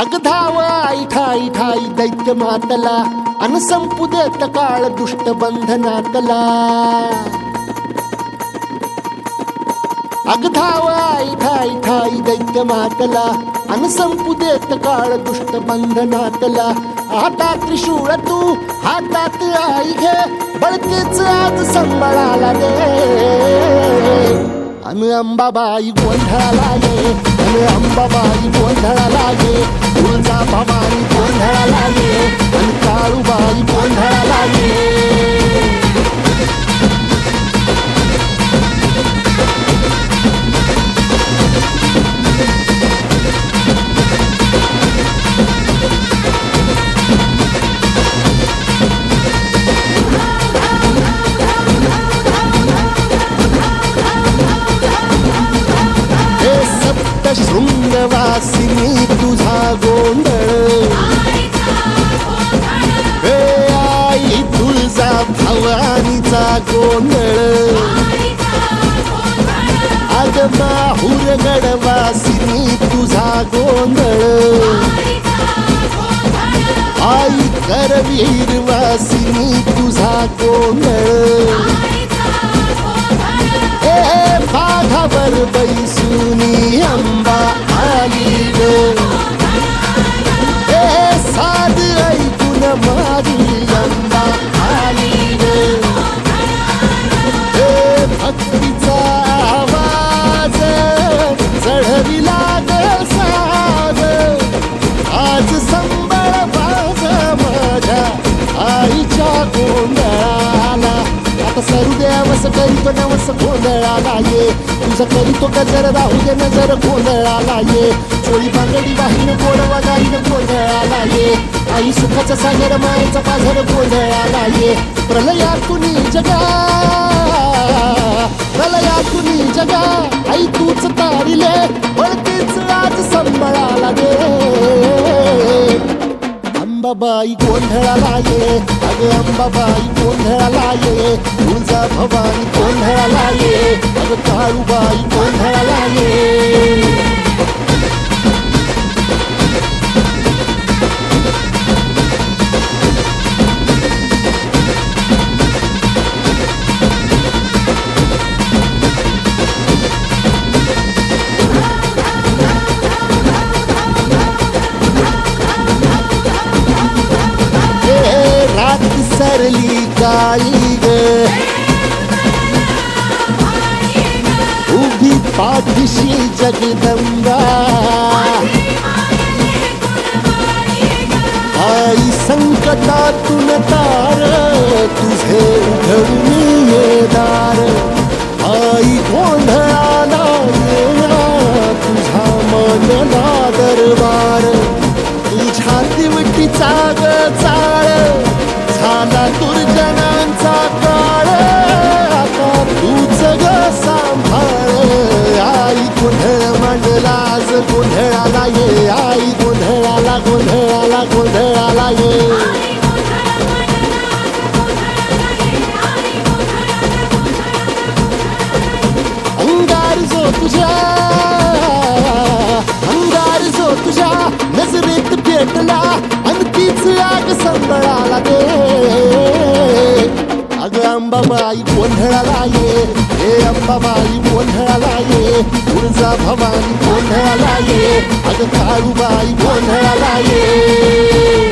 अग धाव आई ठाई ठाई दैत्य मातला अन संपू देत काळ दुष्ट बंधनातला. अग धाव आई ठाई ठाई दैत्य मातला अन संपू देत काळ दुष्ट बंधनातला. हातात त्रिशूळ तू हातात आई घे बळकेच आज संबळाला दे. अन अंबाबाई गोंधळाला ये अन अंबाबाई गोंधळाला ये. तुळजा भवानी गोंधळाला ये अन काळूबाई गोंधळाला ये. शृंगवासिनी तुझा गोंधळ हे आई तुळजा भवानीचा गोंधळ. अग माहूर गडवासिनी तुझा गोंधळ आई करवीर वासिनी तुझा गोंधळ. बाघावर बैसुनी अंबा आली ग साध ऐकून माझी अंबा आली ग. भक्तीचा आवाज चढविला ग साज आज संबळ बाज माझ्या आईच्या गोंधळाला. आता सरू देवस करीतो नवस गोंधळाला ये. तुझं करीतो गजर राहू दे नजर गोंधळाला ये. चोळी बांगडी वाहीन गोडवा गाईन गोंधळाला ये. आई सुखाचा सागर मायेचा पाझर गोंधळाला ये. प्रलयातुनी जगा प्रलयातुनी जगा आई तूच तारिले बळतीच आज संबळाला दे. अंबाबाई गोंधळाला ये अग अंबाबाई गोंधळाला ये. तुळजा भवानी गोंधळाला ये अग काळूबाई गोंधळाला ये. सरली काळी ग उभी पाठीशी जगदंबा. आई संकटातून तार तुझे उघडून ये दार. आई गोंधळाला येणा तुझा मनला दरबार. तुझ्या दिवटीचा ग चाळ झाला दुर्जनांचा काळ आता तूच ग सांभाळ. आई गोंधळ मांडला आज गोंधळाला ये आई गोंधळाला गोंधळाला गोंधळाला ये. अंगार जो तुझ्या नजरेत पेटला आणि तीच आग संबळाला दे. अग अंबाबाई गोंधळाला ये हे अंबाबाई गोंधळाला ये. तुळजा भवानी गोंधळाला ये अग काळूबाई गोंधळाला ये.